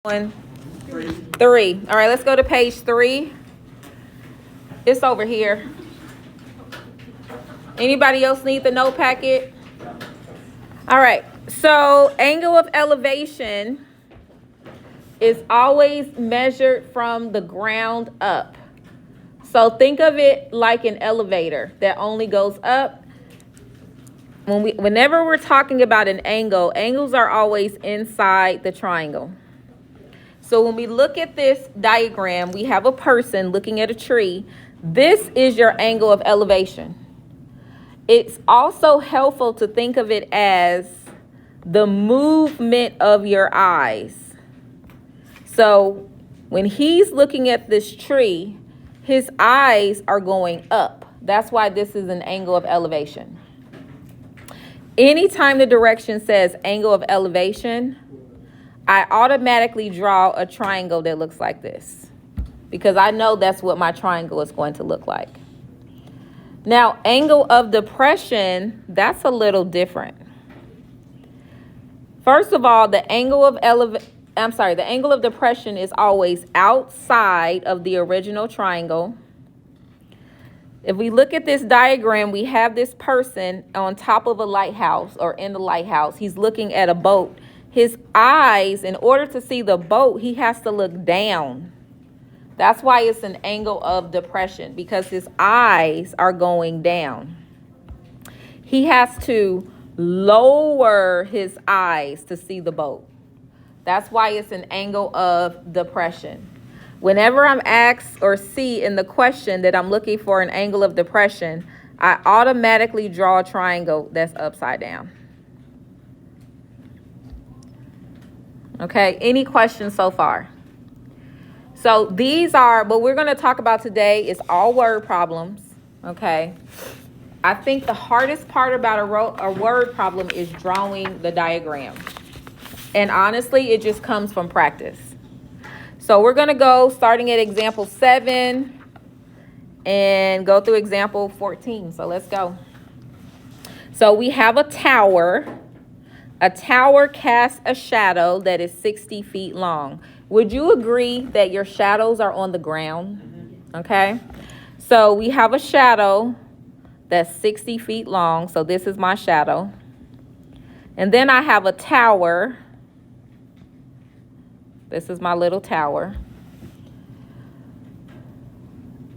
on? 3. All right, let's go to page 3. It's over here. Anybody else need the note packet? All right, so angle of elevation is always measured from the ground up. So think of it like an elevator that only goes up. Whenever we're talking about an angle, angles are always inside the triangle. So when we look at this diagram, we have a person looking at a tree. This is your angle of elevation. It's also helpful to think of it as the movement of your eyes. So when he's looking at this tree, his eyes are going up. That's why this is an angle of elevation. Anytime the direction says angle of elevation, I automatically draw a triangle that looks like this because I know that's what my triangle is going to look like. Now, angle of depression, that's a little different. First of all, the angle of depression is always outside of the original triangle. If we look at this diagram, we have this person on top of a lighthouse or in the lighthouse. He's looking at a boat. His eyes, in order to see the boat, he has to look down. That's why it's an angle of depression, because his eyes are going down. He has to lower his eyes to see the boat. That's why it's an angle of depression. Whenever I'm asked or see in the question that I'm looking for an angle of depression, I automatically draw a triangle that's upside down. Okay, any questions so far? So these are, what we're going to talk about today is all word problems, okay? I think the hardest part about a word problem is drawing the diagram. And honestly, it just comes from practice. So we're going to go starting at example 7 and go through example 14. So let's go. So we have a tower. A tower casts a shadow that is 60 feet long. Would you agree that your shadows are on the ground? Okay. So we have a shadow that's 60 feet long. So this is my shadow. And then I have a tower. This is my little tower.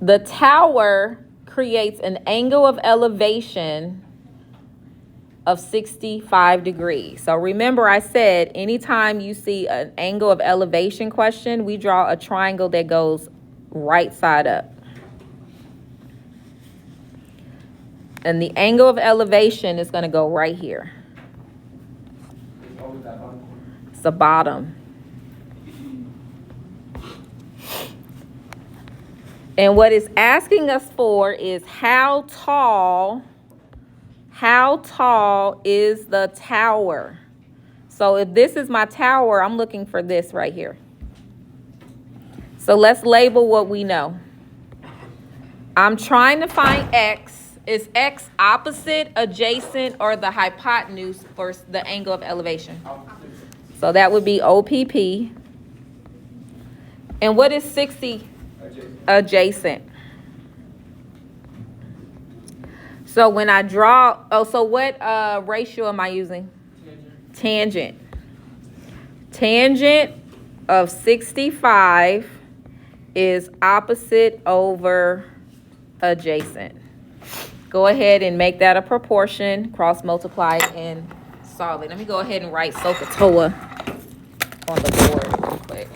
The tower creates an angle of elevation of 65 degrees. So remember I said anytime you see an angle of elevation question, we draw a triangle that goes right side up. And the angle of elevation is going to go right here. It's the bottom. And what it's asking us for is how tall is the tower? So if this is my tower, I'm looking for this right here. So let's label what we know. I'm trying to find x. Is x opposite, adjacent, or the hypotenuse for the angle of elevation? So that would be OPP. And what is 60? Adjacent. So when I draw, so what ratio am I using? Tangent. Tangent of 65 is opposite over adjacent. Go ahead and make that a proportion, cross multiply and solve it. Let me go ahead and write SOHCAHTOA on the board real quick.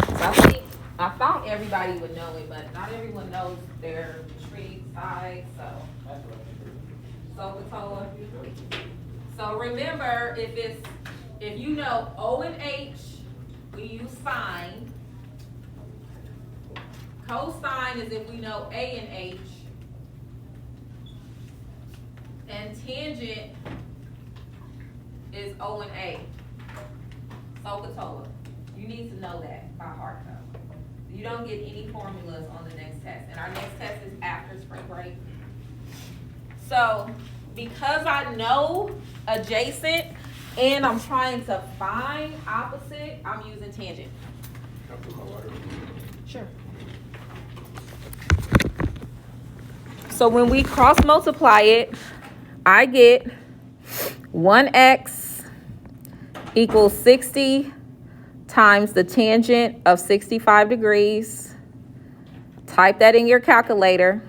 So I thought everybody would know it, but not everyone knows their tree size, so SOHCAHTOA. So remember, if you know O and H, we use sine. Cosine is if we know A and H. And tangent is O and A. SOHCAHTOA. You need to know that by heart though. You don't get any formulas on the next test. And our next test is after spring break. So because I know adjacent, and I'm trying to find opposite, I'm using tangent. Sure. So when we cross multiply it, I get 1x equals 60 times the tangent of 65 degrees. Type that in your calculator.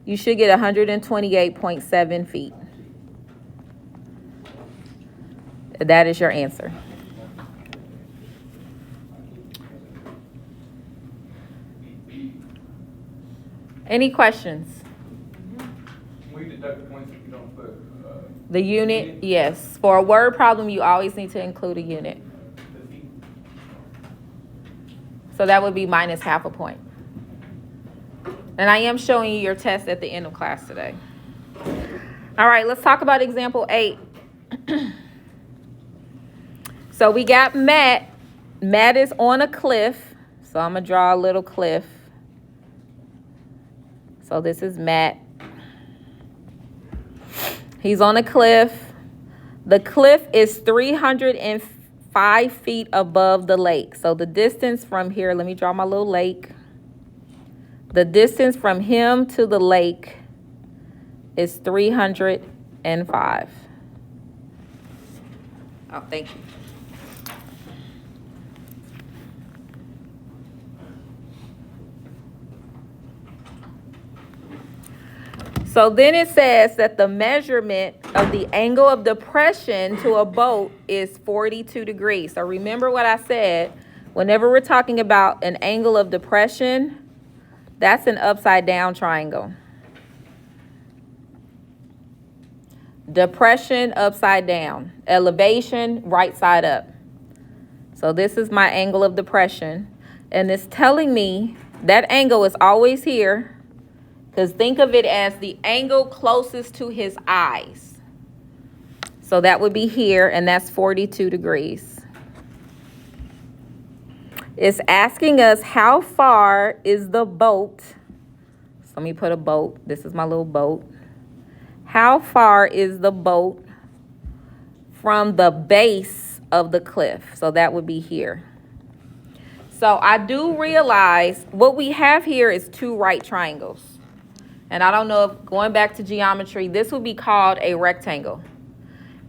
You should get 128.7 feet. That is your answer. Any questions? We deduct the points if you don't put The unit, yes. For a word problem, you always need to include a unit. the feet. So that would be minus half a point. And I am showing you your test at the end of class today. All right, let's talk about example 8. So we got Matt. Matt is on a cliff. So I'm going to draw a little cliff. So this is Matt. He's on a cliff. The cliff is 305 feet above the lake. So the distance from here, let me draw my little lake. The distance from him to the lake is 305. Oh, thank you. So then it says that the measurement of the angle of depression to a boat is 42 degrees. So remember what I said, whenever we're talking about an angle of depression, that's an upside down triangle. Depression, upside down. Elevation, right side up. So this is my angle of depression. And it's telling me that angle is always here. Because think of it as the angle closest to his eyes. So that would be here, and that's 42 degrees. It's asking us how far is the boat. So let me put a boat. This is my little boat. How far is the boat from the base of the cliff? So that would be here. So I do realize what we have here is two right triangles. And I don't know if, going back to geometry, this would be called a rectangle.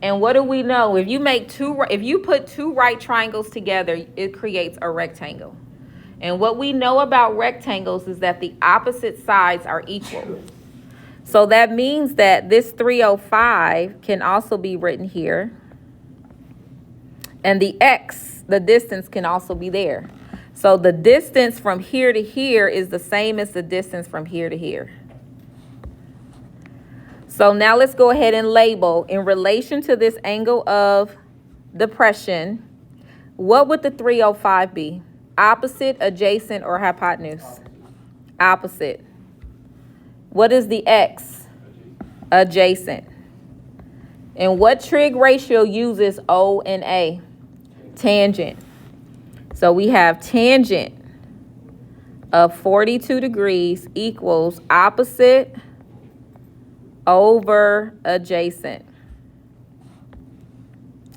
And what do we know? If you put two right triangles together, it creates a rectangle. And what we know about rectangles is that the opposite sides are equal. So that means that this 305 can also be written here. And the x, the distance, can also be there. So the distance from here to here is the same as the distance from here to here. So now let's go ahead and label in relation to this angle of depression. What would the 305 be? Opposite, adjacent, or hypotenuse? Opposite. What is the x? Adjacent. And what trig ratio uses O and A? Tangent. So we have tangent of 42 degrees equals opposite over adjacent.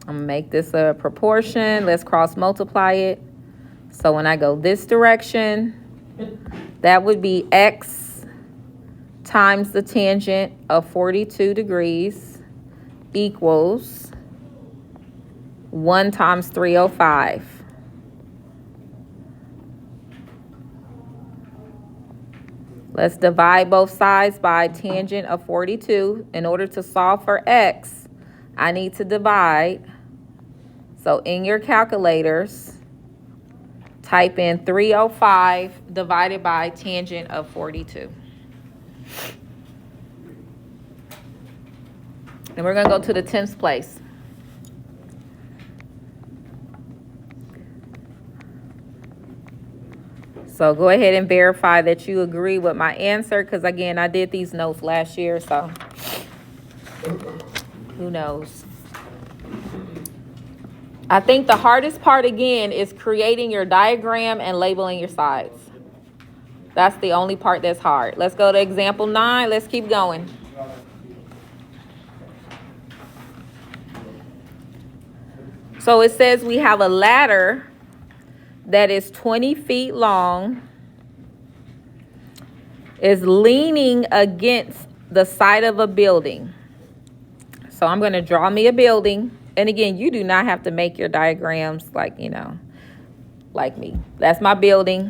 I'm gonna make this a proportion. Let's cross multiply it. So when I go this direction, that would be x times the tangent of 42 degrees equals 1 times 305. Let's divide both sides by tangent of 42. In order to solve for x, I need to divide. So in your calculators, type in 305 divided by tangent of 42. And we're going to go to the 10th place. So go ahead and verify that you agree with my answer, because again, I did these notes last year, so who knows? I think the hardest part again is creating your diagram and labeling your sides. That's the only part that's hard. Let's go to example 9. Let's keep going. So it says we have a ladder that is 20 feet long, is leaning against the side of a building. So I'm going to draw me a building. And again, you do not have to make your diagrams like, like me. That's my building.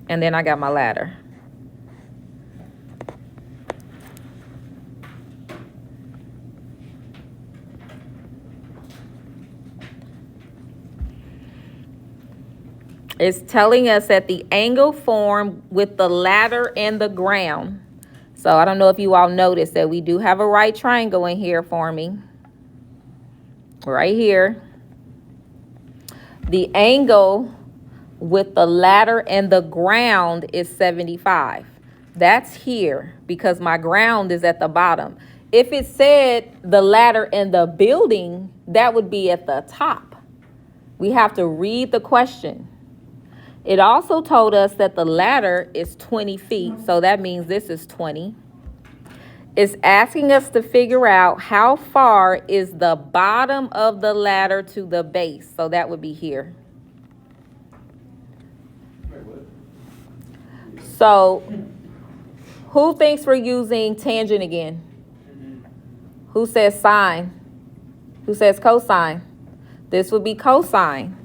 And then I got my ladder. It's telling us that the angle formed with the ladder and the ground. So I don't know if you all noticed that we do have a right triangle in here forming. Right here. The angle with the ladder and the ground is 75. That's here because my ground is at the bottom. If it said the ladder and the building, that would be at the top. We have to read the question. It also told us that the ladder is 20 feet, so that means this is 20. It's asking us to figure out how far is the bottom of the ladder to the base, so that would be here. So, who thinks we're using tangent again? Who says sine? Who says cosine? This would be cosine.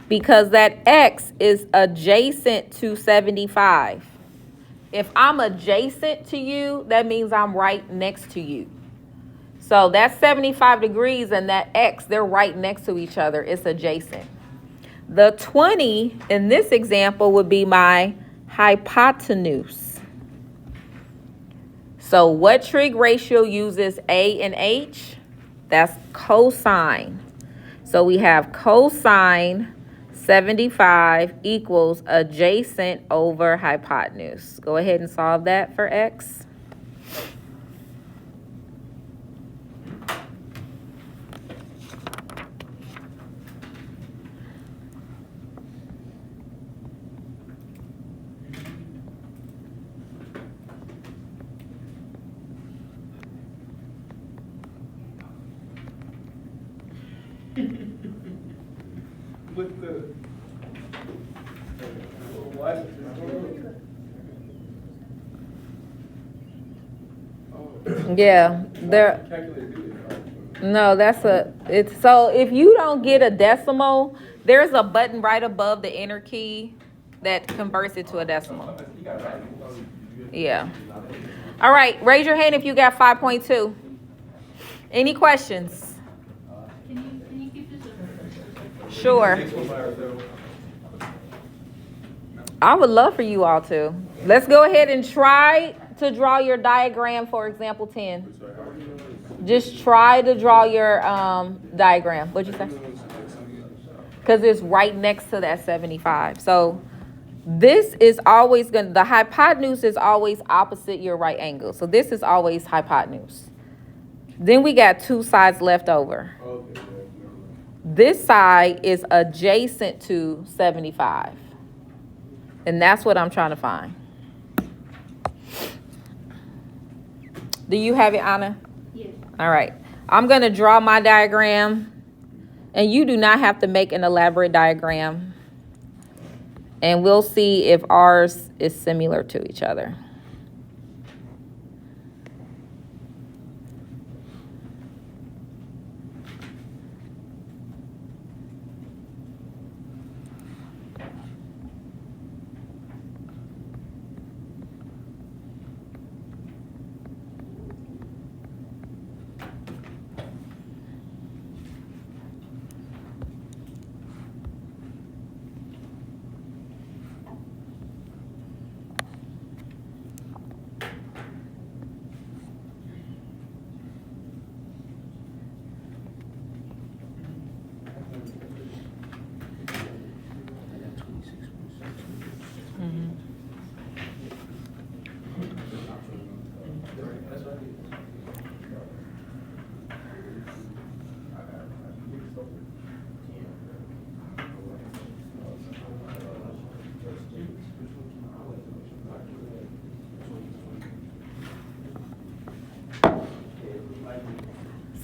Because that x is adjacent to 75. If I'm adjacent to you, that means I'm right next to you. So that's 75 degrees and that x, they're right next to each other. It's adjacent. The 20 in this example would be my hypotenuse. So what trig ratio uses a and h? That's cosine. So we have cosine 75 equals adjacent over hypotenuse. Go ahead and solve that for x. With the what? Yeah, there. No, it's so if you don't get a decimal, there's a button right above the enter key that converts it to a decimal. Yeah. All right, raise your hand if you got 5.2. Any questions? Can you keep this up? Sure. I would love for you all to. Let's go ahead and try to draw your diagram for example 10. Just try to draw your diagram. What'd you say? Because it's right next to that 75. So this is always the hypotenuse is always opposite your right angle. So this is always hypotenuse. Then we got two sides left over. This side is adjacent to 75. And that's what I'm trying to find. Do you have it, Anna? Yes. All right. I'm going to draw my diagram. And you do not have to make an elaborate diagram. And we'll see if ours is similar to each other.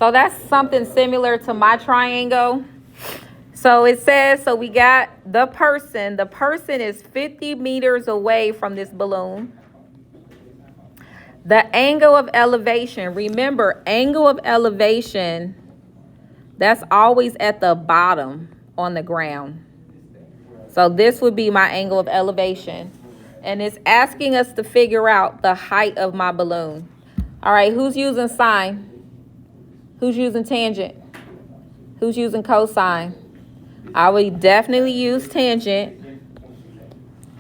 So that's something similar to my triangle. So it says, so we got the person is 50 meters away from this balloon. The angle of elevation, remember, angle of elevation, that's always at the bottom on the ground. So this would be my angle of elevation. And it's asking us to figure out the height of my balloon. All right, who's using sine? Who's using tangent? Who's using cosine? I would definitely use tangent.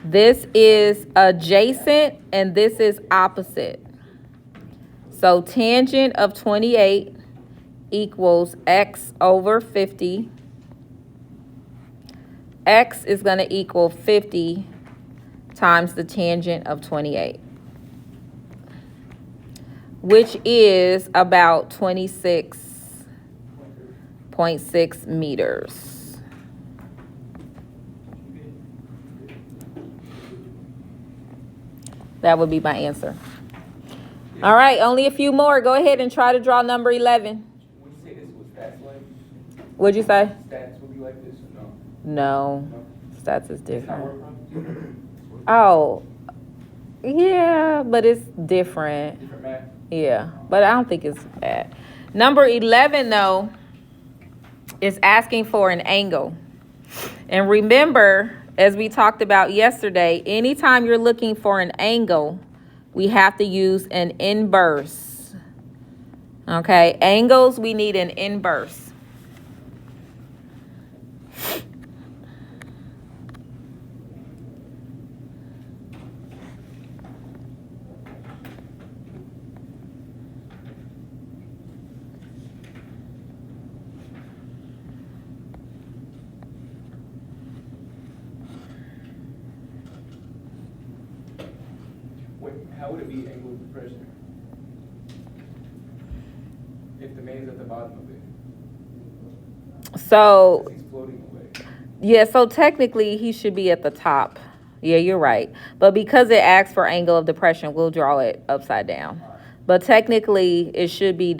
This is adjacent and this is opposite. So tangent of 28 equals x over 50. X is going to equal 50 times the tangent of 28, which is about 26.6 meters. That would be my answer. All right, only a few more. Go ahead and try to draw number 11. Would you say this was stats like? What'd you say? Stats would be like this or no? No, No? stats is It's not different. word problem? Oh, yeah, but it's different. Different math? Yeah, but I don't think it's bad. Number 11, though, is asking for an angle. And remember, as we talked about yesterday, anytime you're looking for an angle, we have to use an inverse. Okay, angles, we need an inverse. Wait, how would it be angle of depression? If the man's at the bottom of it, So, since he's floating away. yeah, so technically he should be at the top. Yeah, you're right. But because it asks for angle of depression, we'll draw it upside down. But technically it should be,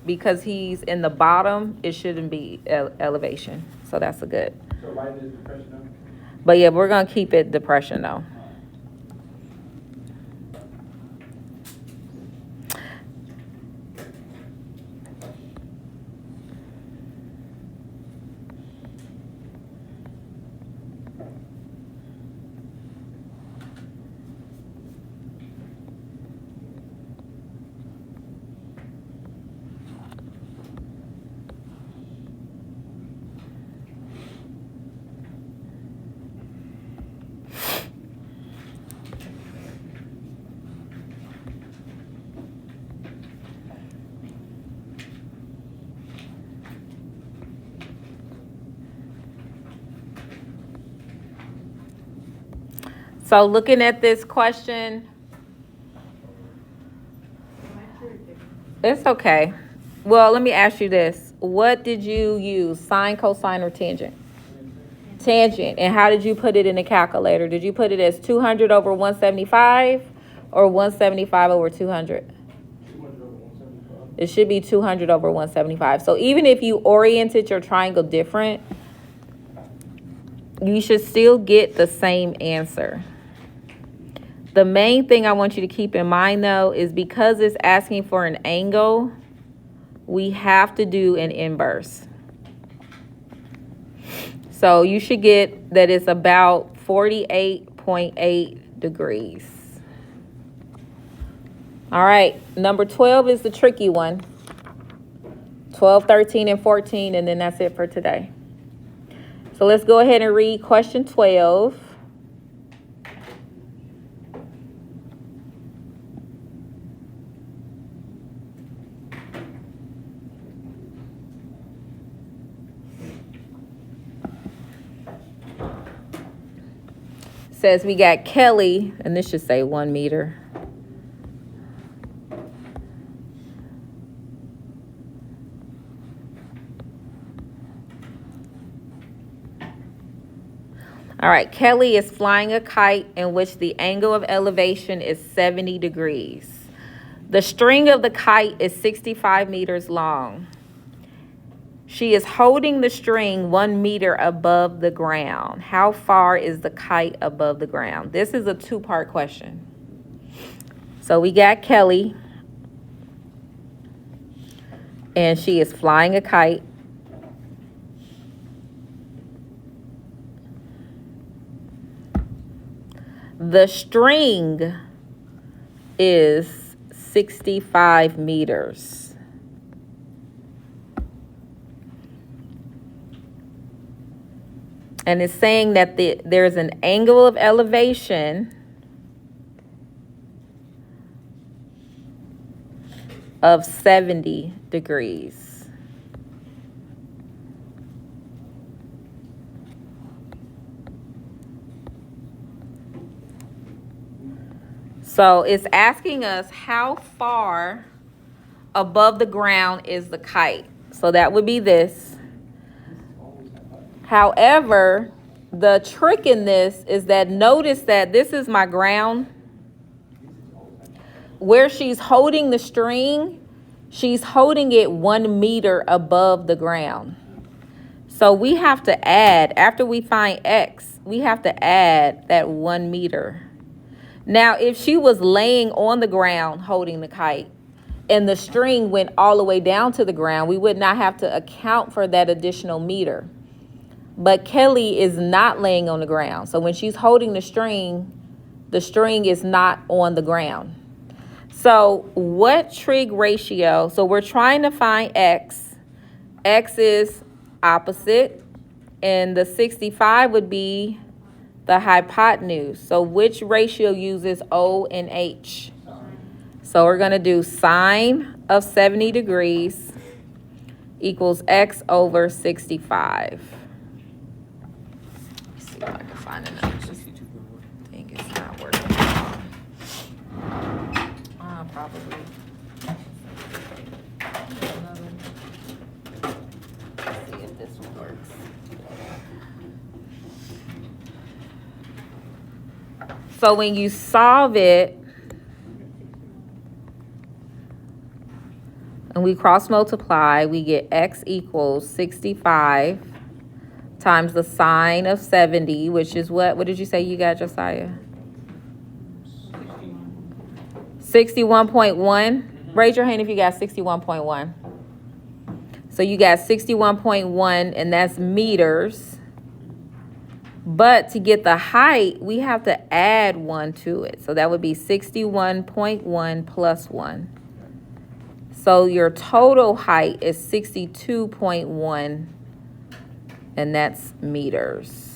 because he's in the bottom, it shouldn't be elevation. So that's a good. So write this depression up? But yeah, we're going to keep it depression though. So looking at this question, it's okay. Well, let me ask you this. What did you use, sine, cosine, or tangent? Tangent. And how did you put it in the calculator? Did you put it as 200 over 175 or 175 over 200? 200 over 175. It should be 200 over 175. So even if you oriented your triangle different, you should still get the same answer. The main thing I want you to keep in mind, though, is because it's asking for an angle, we have to do an inverse. So you should get that it's about 48.8 degrees. All right, number 12 is the tricky one. 12, 13, and 14, and then that's it for today. So let's go ahead and read question 12. Says we got Kelly, and this should say 1 meter. All right, Kelly is flying a kite in which the angle of elevation is 70 degrees. The string of the kite is 65 meters long. She is holding the string 1 meter above the ground. How far is the kite above the ground? This is a two-part question. So we got Kelly, and she is flying a kite. The string is 65 meters. And it's saying that there's an angle of elevation of 70 degrees. So it's asking us how far above the ground is the kite. So that would be this. However, the trick in this is that notice that this is my ground. Where she's holding the string, she's holding it 1 meter above the ground. So we have to add, after we find X, we have to add that 1 meter. Now, if she was laying on the ground holding the kite and the string went all the way down to the ground, we would not have to account for that additional meter. But Kelly is not laying on the ground. So when she's holding the string is not on the ground. So what trig ratio? So we're trying to find X. X is opposite, and the 65 would be the hypotenuse. So which ratio uses O and H? So we're going to do sine of 70 degrees equals X over 65. Let's see if I can find another. I think it's not working. Probably. Let's see if this one works. So when you solve it, and we cross multiply, we get X equals 65 times the sine of 70, which is what? What did you say you got, Josiah? 61.1. Raise your hand if you got 61.1. So you got 61.1, and that's meters. But to get the height, we have to add 1 to it. So that would be 61.1 plus 1. So your total height is 62.1, and that's meters.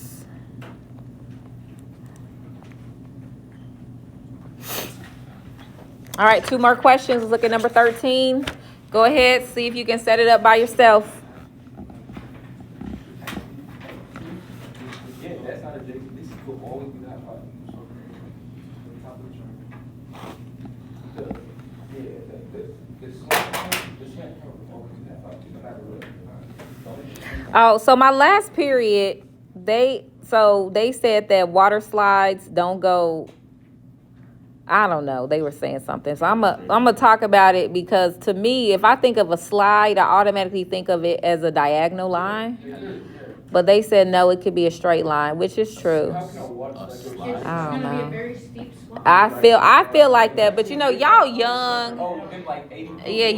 All right, 2 more questions. Let's look at number 13. Go ahead, see if you can set it up by yourself. Yeah, that's not a big, this will always be that hard. Oh, so my last period, they said that water slides don't go, I don't know, they were saying something. So I'm gonna talk about it, because to me, if I think of a slide, I automatically think of it as a diagonal line. But they said no, it could be a straight line, which is true. How can a water slide go? I don't It's gonna be know. a very steep slope. I feel like that, but you know, y'all young. Oh, been like 80. Yeah,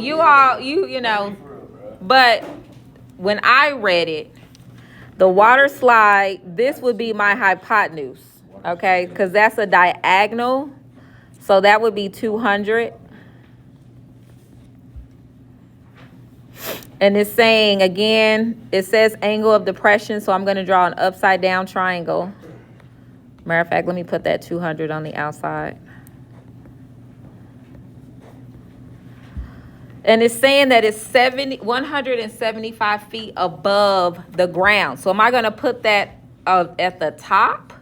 you know. But when I read it, the water slide, this would be my hypotenuse, okay? Because that's a diagonal, so that would be 200. And it's saying, again, it says angle of depression, so I'm going to draw an upside down triangle. Matter of fact, let me put that 200 on the outside. And it's saying that it's 175 feet above the ground. So am I going to put that at the top?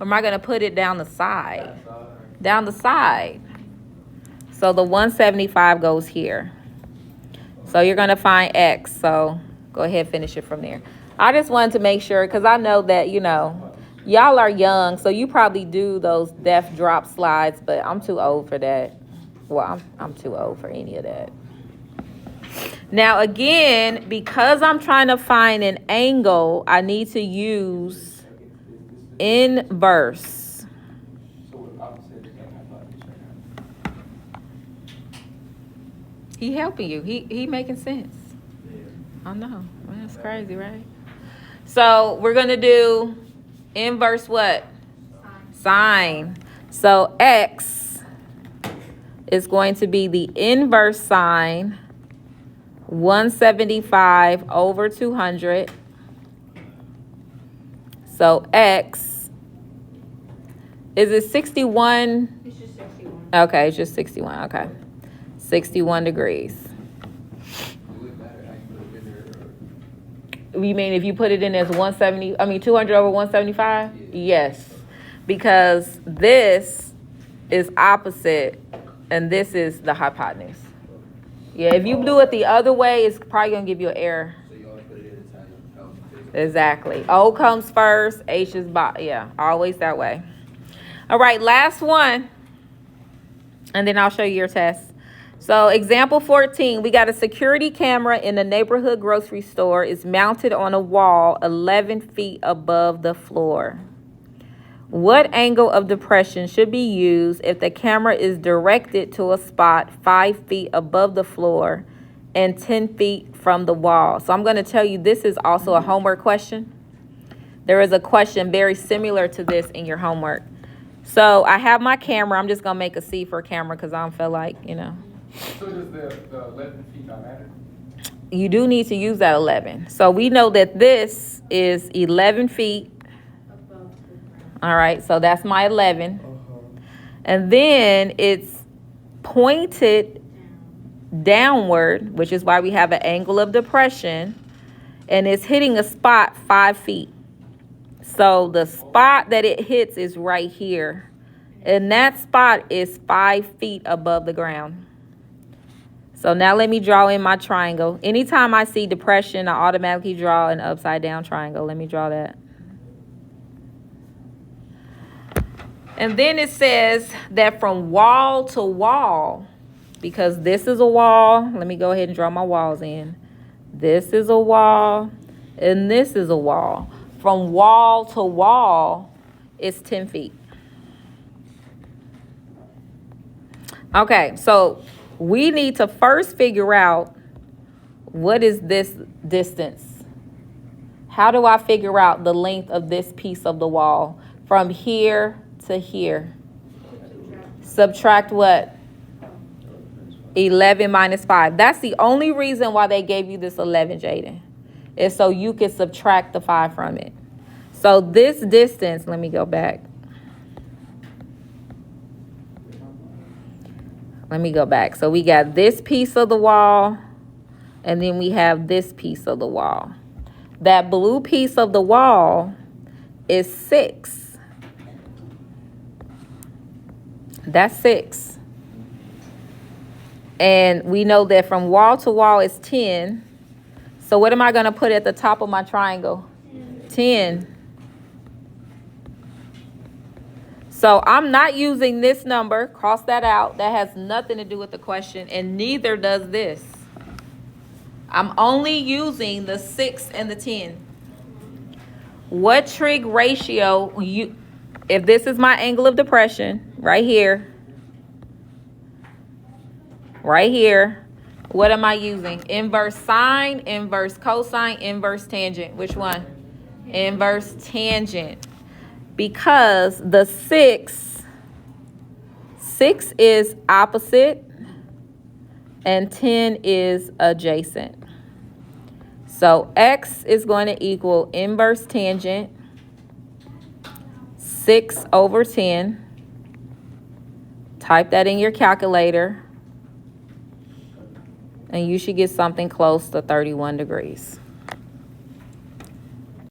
Or am I going to put it down the side? Down the side. So the 175 goes here. So you're going to find X. So go ahead, finish it from there. I just wanted to make sure, because I know that, you know, y'all are young, so you probably do those death drop slides, but I'm too old for that. Well, I'm too old for any of that. Now again, because I'm trying to find an angle, I need to use inverse. So what opposite is gonna have like this right now. He helping you. He making sense. I know. Man, that's crazy, right? So we're gonna do inverse what? Sine. So x is going to be the inverse sine 175 over 200. So x, is it 61? It's just 61. Okay, it's just 61. Okay. 61 degrees. You mean if you put it in as 200 over 175? Yes. Because this is opposite and this is the hypotenuse. Yeah, if you do it the other way, it's probably going to give you an error. So you always put it in Italian. Exactly. O comes first, H is bottom. Yeah, always that way. All right, last one. And then I'll show you your test. So example 14, we got a security camera in the neighborhood grocery store. It's mounted on a wall 11 feet above the floor. What angle of depression should be used if the camera is directed to a spot 5 feet above the floor and 10 feet from the wall? So I'm going to tell you this is also a homework question. There is a question very similar to this in your homework. So I have my camera. I'm just going to make a C for camera because I don't feel like, So does the 11 feet not matter? You do need to use that 11. So we know that this is 11 feet. Above the ground. All right, so that's my 11. And then it's pointed downward, which is why we have an angle of depression. And it's hitting a spot 5 feet. So the spot that it hits is right here. And that spot is 5 feet above the ground. So now let me draw in my triangle. Anytime I see depression, I automatically draw an upside down triangle. Let me draw that. And then it says that from wall to wall, because this is a wall. Let me go ahead and draw my walls in. This is a wall, and this is a wall. From wall to wall, it's 10 feet. Okay, so we need to first figure out what is this distance. How do I figure out the length of this piece of the wall from here to here? Subtract what? 11 minus 5. That's the only reason why they gave you this 11, Jaden. Is so you can subtract the 5 from it. So this distance, let me go back. Let me go back. So we got this piece of the wall, and then we have this piece of the wall. That blue piece of the wall is 6. That's 6. And we know that from wall to wall is 10. So what am I going to put at the top of my triangle? 10. So I'm not using this number. Cross that out. That has nothing to do with the question, and neither does this. I'm only using the 6 and the 10. What trig ratio, if this is my angle of depression, right here, what am I using? Inverse sine, inverse cosine, inverse tangent. Which one? Inverse tangent. Because the 6 is opposite and 10 is adjacent. So x is going to equal inverse tangent 6 over 10. Type that in your calculator, and you should get something close to 31 degrees.